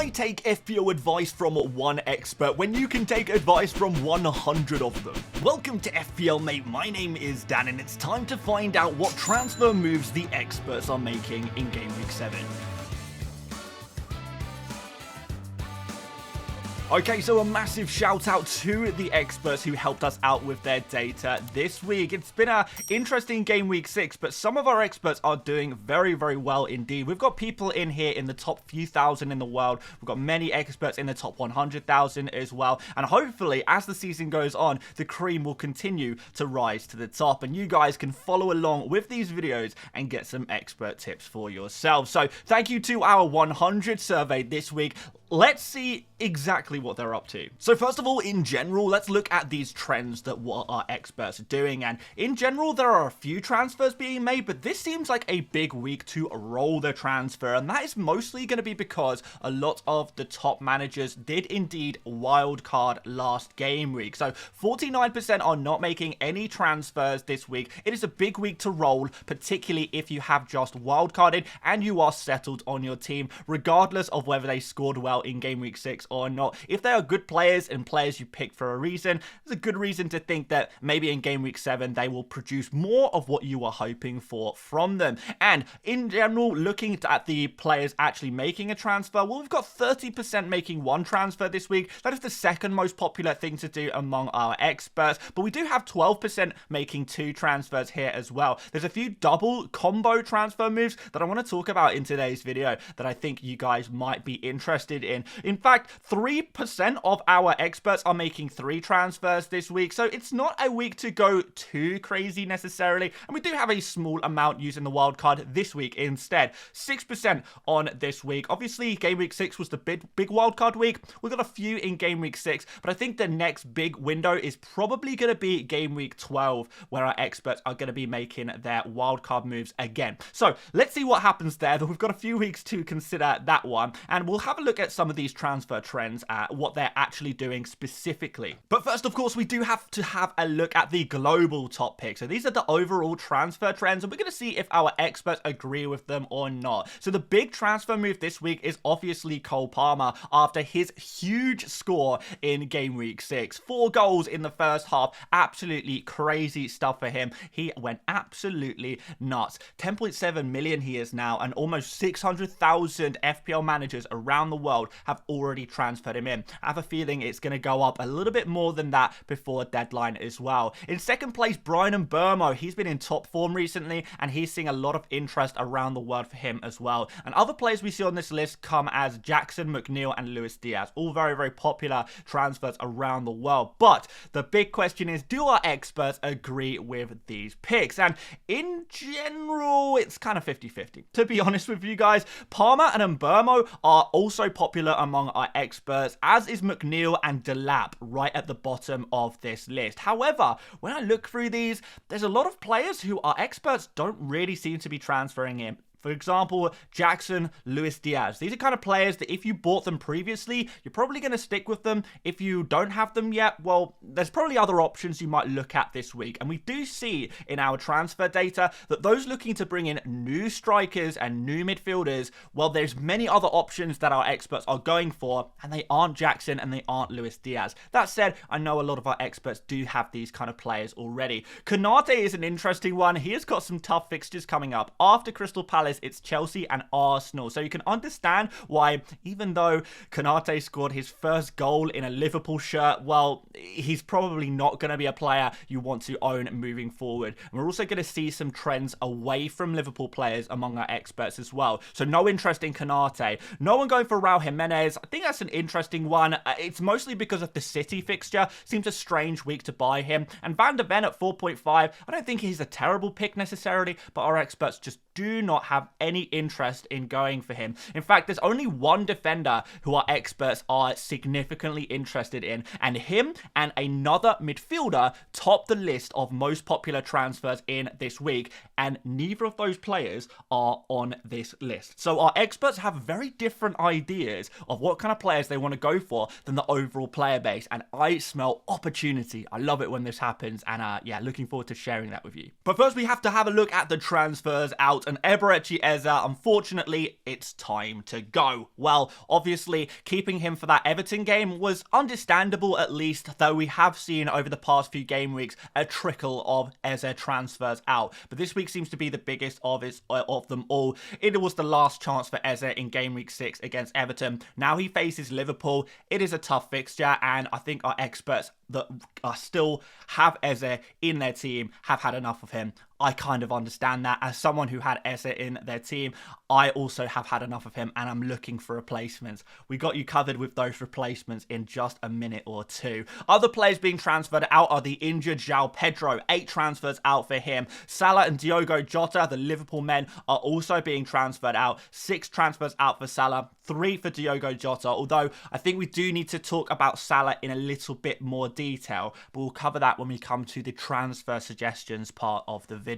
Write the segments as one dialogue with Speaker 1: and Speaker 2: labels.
Speaker 1: Why take FPL advice from one expert when you can take advice from 100 of them? Welcome to FPL Mate, my name is Dan and it's time to find out what transfer moves the experts are making in Gameweek 7. Okay, so a massive shout out to the experts who helped us out with their data this week. It's been an interesting game week 6, but some of our experts are doing very, very well indeed. We've got people in here in the top few thousand in the world. We've got many experts in the top 100,000 as well. And hopefully, as the season goes on, the cream will continue to rise to the top. And you guys can follow along with these videos and get some expert tips for yourselves. So thank you to our 100 survey this week. Let's see exactly what they're up to. So first of all, in general, let's look at these trends that what our experts are doing. And in general, there are a few transfers being made, but this seems like a big week to roll the transfer. And that is mostly going to be because a lot of the top managers did indeed wildcard last game week. So 49% are not making any transfers this week. It is a big week to roll, particularly if you have just wildcarded and you are settled on your team, regardless of whether they scored well in game week 6 or not. If they are good players and players you picked for a reason, there's a good reason to think that maybe in game week 7 they will produce more of what you are hoping for from them. And in general, looking at the players actually making a transfer, well, we've got 30% making one transfer this week. That is the second most popular thing to do among our experts, but we do have 12% making 2 transfers here as well. There's a few double combo transfer moves that I want to talk about in today's video that I think you guys might be interested in. In fact, 3% of our experts are making 3 transfers this week, so it's not a week to go too crazy necessarily, and we do have a small amount using the wildcard this week instead. 6% on this week. Obviously, game week 6 was the big wildcard week. We've got a few in game week 6, but I think the next big window is probably going to be game week 12, where our experts are going to be making their wildcard moves again. So let's see what happens there. We've got a few weeks to consider that one, and we'll have a look at some of these transfer trends, what they're actually doing specifically. But first, of course, we do have to have a look at the global top picks. So these are the overall transfer trends, and we're going to see if our experts agree with them or not. So the big transfer move this week is obviously Cole Palmer after his huge score in game week 6. 4 goals in the first half. Absolutely crazy stuff for him. He went absolutely nuts. 10.7 million he is now, and almost 600,000 FPL managers around the world have already transferred him in. I have a feeling it's going to go up a little bit more than that before deadline as well. In second place, Brian Mbeumo. He's been in top form recently, and he's seeing a lot of interest around the world for him as well. And other players we see on this list come as Jackson, McNeil, and Luis Diaz. All very, very popular transfers around the world. But the big question is, do our experts agree with these picks? And in general, it's kind of 50-50. To be honest with you guys, Palmer and Mbeumo are also popular among our experts, as is McNeil and Delap right at the bottom of this list. However, when I look through these, there's a lot of players who our experts don't really seem to be transferring in. For example, Jackson, Luis Diaz. These are kind of players that if you bought them previously, you're probably going to stick with them. If you don't have them yet, well, there's probably other options you might look at this week. And we do see in our transfer data that those looking to bring in new strikers and new midfielders, well, there's many other options that our experts are going for, and they aren't Jackson and they aren't Luis Diaz. That said, I know a lot of our experts do have these kind of players already. Konate is an interesting one. He has got some tough fixtures coming up. After Crystal Palace, it's Chelsea and Arsenal. So you can understand why, even though Konate scored his first goal in a Liverpool shirt, well, he's probably not going to be a player you want to own moving forward. And we're also going to see some trends away from Liverpool players among our experts as well. So no interest in Konate. No one going for Raul Jimenez. I think that's an interesting one. It's mostly because of the City fixture. Seems a strange week to buy him. And Van de Ven at 4.5. I don't think he's a terrible pick necessarily, but our experts just do not have any interest in going for him. In fact, there's only one defender who our experts are significantly interested in, and him and another midfielder top the list of most popular transfers in this week, and neither of those players are on this list. So our experts have very different ideas of what kind of players they want to go for than the overall player base, and I smell opportunity. I love it when this happens, and yeah, looking forward to sharing that with you. But first, we have to have a look at the transfers out, and Eberechi Archie Eze, unfortunately, it's time to go. Well, obviously, keeping him for that Everton game was understandable at least, though we have seen over the past few game weeks a trickle of Eze transfers out. But this week seems to be the biggest of them all. It was the last chance for Eze in game week 6 against Everton. Now he faces Liverpool. It is a tough fixture, and I think our experts that still have Eze in their team have had enough of him. I kind of understand that. As someone who had Eze in their team, I also have had enough of him, and I'm looking for replacements. We got you covered with those replacements in just a minute or two. Other players being transferred out are the injured João Pedro. 8 transfers out for him. Salah and Diogo Jota, the Liverpool men, are also being transferred out. 6 transfers out for Salah, 3 for Diogo Jota, although I think we do need to talk about Salah in a little bit more detail, but we'll cover that when we come to the transfer suggestions part of the video.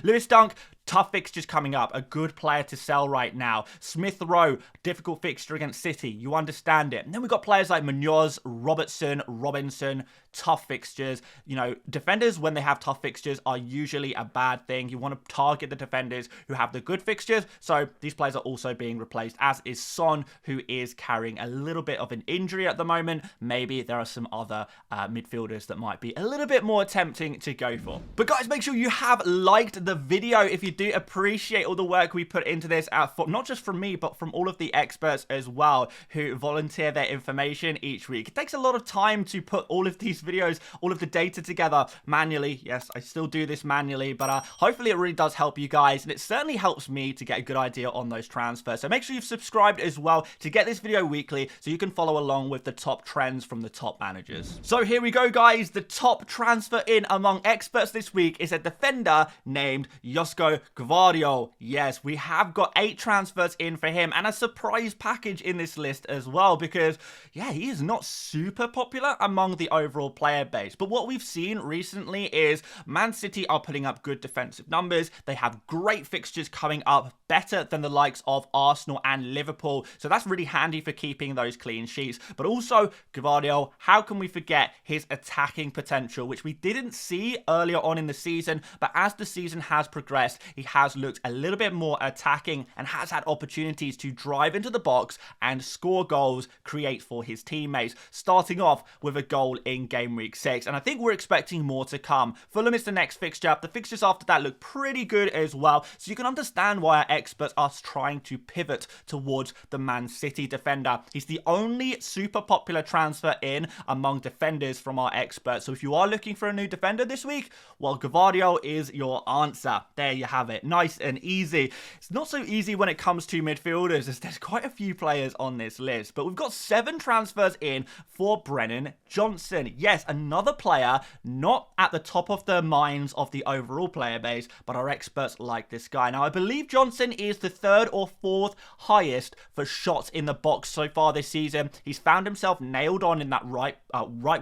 Speaker 1: Lewis Dunk, tough fixtures coming up. A good player to sell right now. Smith Rowe, difficult fixture against City. You understand it. And then we've got players like Munoz, Robertson, Robinson, tough fixtures. You know, defenders, when they have tough fixtures, are usually a bad thing. You want to target the defenders who have the good fixtures. So these players are also being replaced, as is Son, who is carrying a little bit of an injury at the moment. Maybe there are some other midfielders that might be a little bit more tempting to go for. But guys, make sure you have liked the video if you do appreciate all the work we put into this, not just from me, but from all of the experts as well, who volunteer their information each week. It takes a lot of time to put all of these videos, all of the data together manually. Yes, I still do this manually, but hopefully it really does help you guys, and it certainly helps me to get a good idea on those transfers. So make sure you've subscribed as well to get this video weekly, so you can follow along with the top trends from the top managers. So here we go, guys. The top transfer in among experts this week is a defender named Josko Gvardiol. Yes, we have got 8 transfers in for him, and a surprise package in this list as well, because yeah, he is not super popular among the overall player base. But what we've seen recently is Man City are putting up good defensive numbers. They have great fixtures coming up, better than the likes of Arsenal and Liverpool. So that's really handy for keeping those clean sheets. But also, Gvardiol, how can we forget his attacking potential, which we didn't see earlier on in the season, but as the season has progressed, he has looked a little bit more attacking and has had opportunities to drive into the box and score goals, create for his teammates, starting off with a goal in game week 6. And I think we're expecting more to come. Fulham is the next fixture. The fixtures after that look pretty good as well, so you can understand why our experts are trying to pivot towards the Man City defender. He's the only super popular transfer in among defenders from our experts. So if you are looking for a new defender this week, well, Gvardiol is your answer. There you have it. Nice and easy. It's not so easy when it comes to midfielders, as there's quite a few players on this list. But we've got 7 transfers in for Brennan Johnson. Yes, another player not at the top of the minds of the overall player base, but our experts like this guy. Now, I believe Johnson is the 3rd or 4th highest for shots in the box so far this season. He's found himself nailed on in that right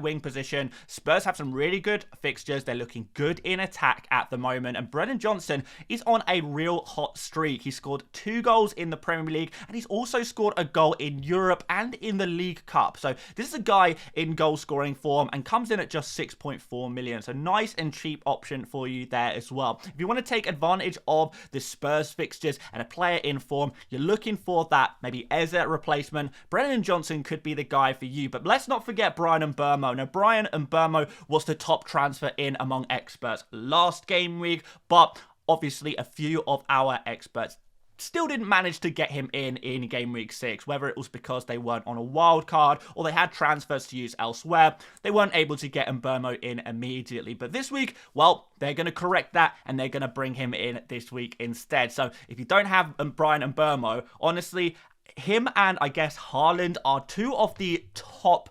Speaker 1: wing position. Spurs have some really good fixtures. They're looking good in attack at the moment, and Brennan Johnson is on a real hot streak. He scored 2 goals in the Premier League, and he's also scored a goal in Europe and in the League Cup. So this is a guy in goal scoring form and comes in at just 6.4 million. So nice and cheap option for you there as well. If you want to take advantage of the Spurs fixtures and a player in form, you're looking for that maybe Eze replacement, Brennan Johnson could be the guy for you. But let's not forget Bryan Mbeumo. Now, Bryan Mbeumo was the top transfer in among experts last game week, but obviously a few of our experts still didn't manage to get him in game week 6, whether it was because they weren't on a wild card or they had transfers to use elsewhere. They weren't able to get Mbeumo in immediately. But this week, well, they're going to correct that and they're going to bring him in this week instead. So if you don't have Bryan Mbeumo, honestly, him and I guess Haaland are 2 of the top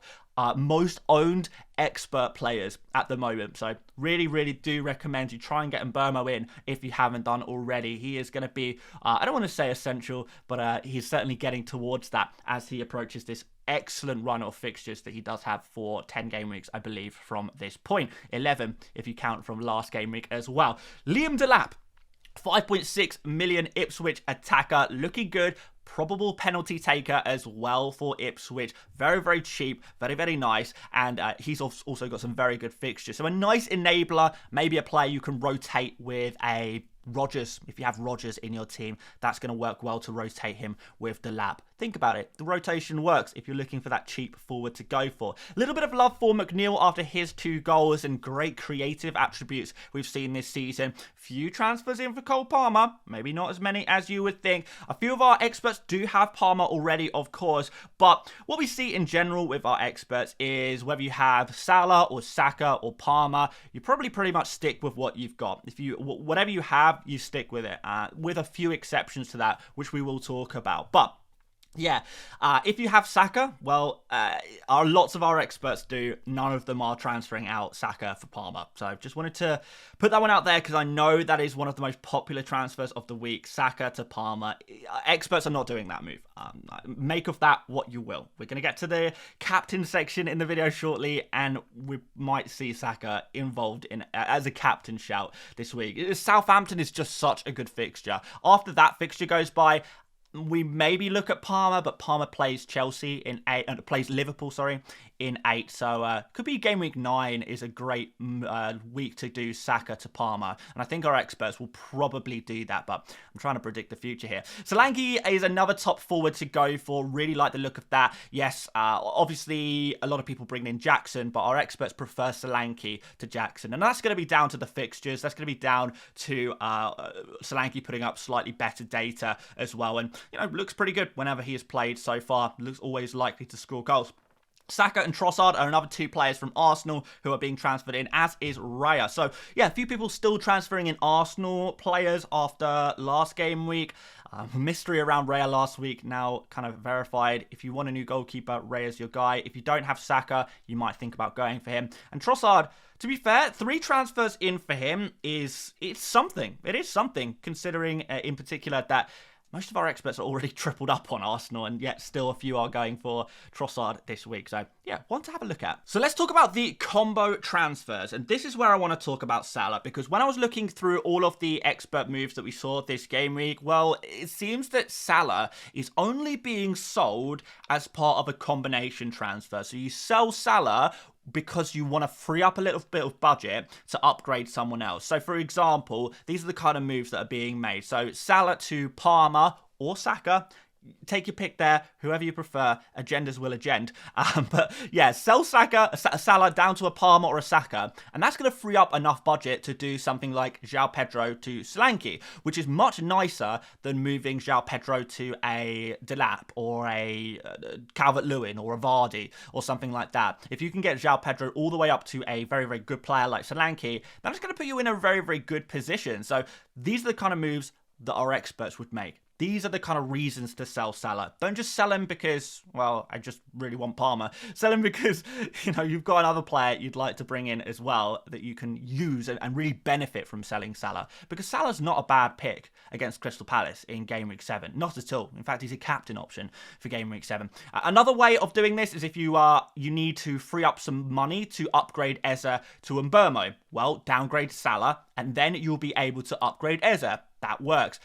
Speaker 1: most owned expert players at the moment. So really do recommend you try and get Mbeumo in if you haven't done already. He is going to be, I don't want to say essential, but he's certainly getting towards that as he approaches this excellent run of fixtures that he does have for 10 game weeks, I believe, from this point. 11 if you count from last game week as well. Liam Delap, 5.6 million Ipswich attacker, looking good. Probable penalty taker as well for Ipswich. Very cheap, very nice, and he's also got some very good fixtures. So a nice enabler, maybe a player you can rotate with a Rodgers, if you have Rodgers in your team, that's going to work well to rotate him with the lab. Think about it. The rotation works if you're looking for that cheap forward to go for. A little bit of love for McNeil after his 2 goals and great creative attributes we've seen this season. Few transfers in for Cole Palmer. Maybe not as many as you would think. A few of our experts do have Palmer already, of course. But what we see in general with our experts is whether you have Salah or Saka or Palmer, you probably pretty much stick with what you've got. If you whatever you have, you stick with it, with a few exceptions to that, which we will talk about. But yeah, if you have Saka, well, lots of our experts do. None of them are transferring out Saka for Palmer. So just wanted to put that one out there because I know that is one of the most popular transfers of the week, Saka to Palmer. Experts are not doing that move. Make of that what you will. We're going to get to the captain section in the video shortly, and we might see Saka involved in as a captain shout this week. Southampton is just such a good fixture. After that fixture goes by, we maybe look at Palmer, but Palmer plays Chelsea in 8, plays Liverpool, in 8. So could be game week 9 is a great week to do Saka to Palmer. And I think our experts will probably do that, but I'm trying to predict the future here. Solanke is another top forward to go for. Really like the look of that. Yes, obviously a lot of people bring in Jackson, but our experts prefer Solanke to Jackson. And that's going to be down to the fixtures. That's going to be down to Solanke putting up slightly better data as well. And looks pretty good whenever he has played so far. Looks always likely to score goals. Saka and Trossard are another 2 players from Arsenal who are being transferred in, as is Raya. So, yeah, a few people still transferring in Arsenal players after last game week. Mystery around Raya last week, now kind of verified. If you want a new goalkeeper, Raya's your guy. If you don't have Saka, you might think about going for him. And Trossard, to be fair, 3 transfers in for him it's something. It is something, considering in particular that most of our experts are already tripled up on Arsenal, and yet still a few are going for Trossard this week. So, yeah, one to have a look at. So let's talk about the combo transfers. And this is where I want to talk about Salah, because when I was looking through all of the expert moves that we saw this game week, well, it seems that Salah is only being sold as part of a combination transfer. So you sell Salah because you want to free up a little bit of budget to upgrade someone else. So, for example, these are the kind of moves that are being made. So, Salah to Palmer or Saka. Take your pick there, whoever you prefer. Agendas will agend. But yeah, sell Salah down to a Palmer or a Saka, and that's going to free up enough budget to do something like João Pedro to Solanke, which is much nicer than moving João Pedro to a Delap or a Calvert-Lewin or a Vardy or something like that. If you can get João Pedro all the way up to a very, very good player like Solanke, that's going to put you in a very, very good position. So these are the kind of moves that our experts would make. These are the kind of reasons to sell Salah. Don't just sell him because, well, I just really want Palmer. Sell him because, you've got another player you'd like to bring in as well that you can use and really benefit from selling Salah. Because Salah's not a bad pick against Crystal Palace in Game Week 7. Not at all. In fact, he's a captain option for Game Week 7. Another way of doing this is if you need to free up some money to upgrade Eze to Mbeumo. Well, downgrade Salah, and then you'll be able to upgrade Eze. That works.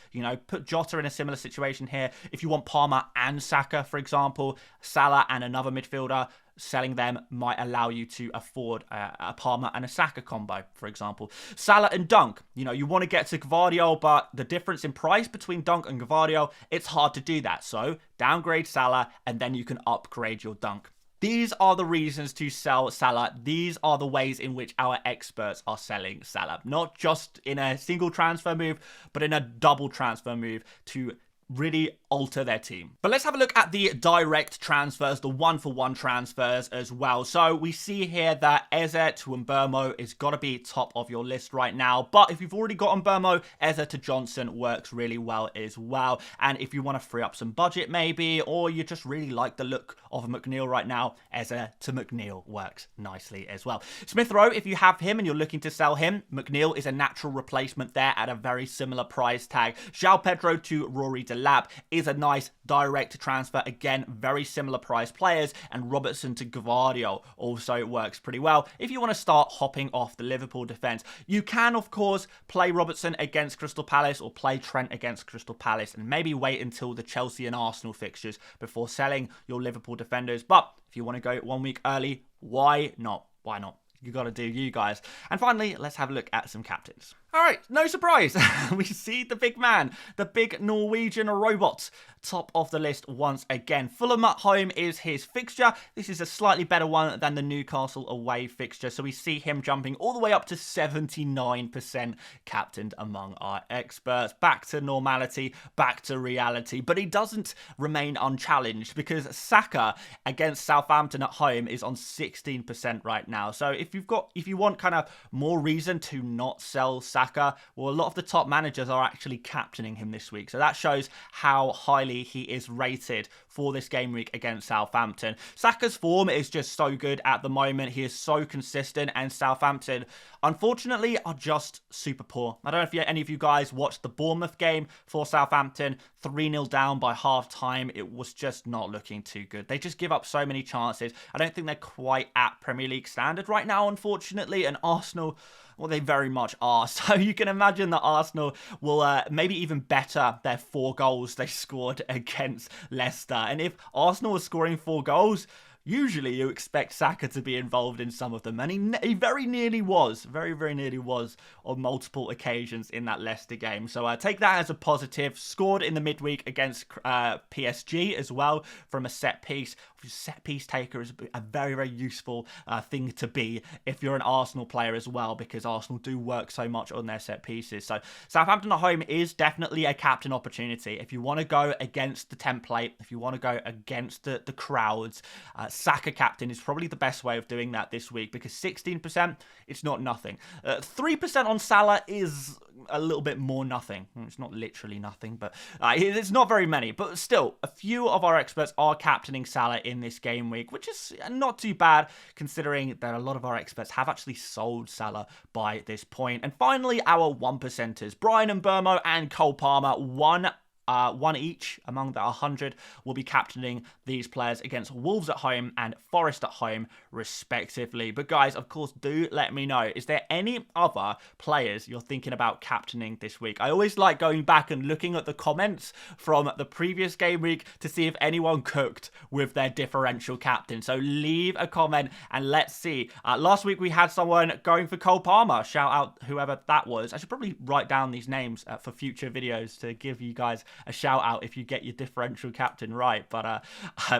Speaker 1: Put Jota in a similar situation here. If you want Palmer and Saka, for example, Salah and another midfielder, selling them might allow you to afford a Palmer and a Saka combo, for example. Salah and Dunk. You want to get to Gvardiol, but the difference in price between Dunk and Gvardiol, it's hard to do that. So downgrade Salah, and then you can upgrade your Dunk. These are the reasons to sell Salah. These are the ways in which our experts are selling Salah. Not just in a single transfer move, but in a double transfer move to really alter their team. But let's have a look at the direct transfers, the one-for-one transfers as well. So we see here that Eze to Mbeumo is got to be top of your list right now. But if you've already got Mbeumo, Eze to Johnson works really well as well. And if you want to free up some budget maybe, or you just really like the look of McNeil right now, Eze to McNeil works nicely as well. Smith Rowe, if you have him and you're looking to sell him, McNeil is a natural replacement there at a very similar price tag. João Pedro to Rory Delap is a nice direct transfer. Again, very similar price players. And Robertson to Gvardiol also works pretty well. If you want to start hopping off the Liverpool defence, you can, of course, play Robertson against Crystal Palace or play Trent against Crystal Palace and maybe wait until the Chelsea and Arsenal fixtures before selling your Liverpool defenders. But if you want to go 1 week early, why not? Why not? You got to do you guys. And finally, let's have a look at some captains. All right, no surprise. We see the big man, the big Norwegian robot, top of the list once again. Fulham at home is his fixture. This is a slightly better one than the Newcastle away fixture. So we see him jumping all the way up to 79% captained among our experts. Back to normality, back to reality. But he doesn't remain unchallenged because Saka against Southampton at home is on 16% right now. So if you want kind of more reason to not sell Saka, well, a lot of the top managers are actually captaining him this week. So that shows how highly he is rated for this game week against Southampton. Saka's form is just so good at the moment. He is so consistent, and Southampton, unfortunately, are just super poor. I don't know if any of you guys watched the Bournemouth game for Southampton. 3-0 down by half-time. It was just not looking too good. They just give up so many chances. I don't think they're quite at Premier League standard right now, unfortunately, and Arsenal, well, they very much are. So you can imagine that Arsenal will maybe even better their 4 goals they scored against Leicester. And if Arsenal was scoring 4 goals, usually you expect Saka to be involved in some of them. And he very nearly was. Very, very nearly was on multiple occasions in that Leicester game. So take that as a positive. Scored in the midweek against PSG as well from a set piece. Set piece taker is a very, very useful thing to be if you're an Arsenal player as well, because Arsenal do work so much on their set pieces. So Southampton at home is definitely a captain opportunity. If you want to go against the template, if you want to go against the crowds, Saka captain is probably the best way of doing that this week, because 16%, it's not nothing. 3% on Salah is a little bit more nothing. It's not literally nothing, but it's not very many. But still, a few of our experts are captaining Salah in this game week, which is not too bad considering that a lot of our experts have actually sold Salah by this point. And finally, our 1%ers, Brian and Burmo and Cole Palmer, one each among the 100 will be captaining these players against Wolves at home and Forest at home, respectively. But guys, of course, do let me know, is there any other players you're thinking about captaining this week? I always like going back and looking at the comments from the previous game week to see if anyone cooked with their differential captain. So leave a comment and let's see. Last week we had someone going for Cole Palmer. Shout out whoever that was. I should probably write down these names for future videos to give you guys a shout out if you get your differential captain right. But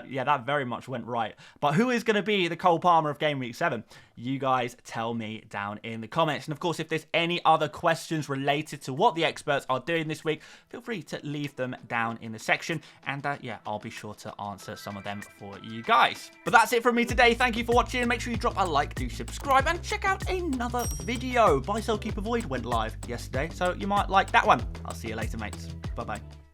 Speaker 1: yeah, that very much went right. But who is going to be the Cole Palmer of Game Week 7? You guys tell me down in the comments. And of course, if there's any other questions related to what the experts are doing this week, feel free to leave them down in the section. And yeah, I'll be sure to answer some of them for you guys. But that's it from me today. Thank you for watching. Make sure you drop a like, do subscribe, and check out another video. Buy, Sell, Keep, Avoid went live yesterday, so you might like that one. I'll see you later, mates. Bye-bye.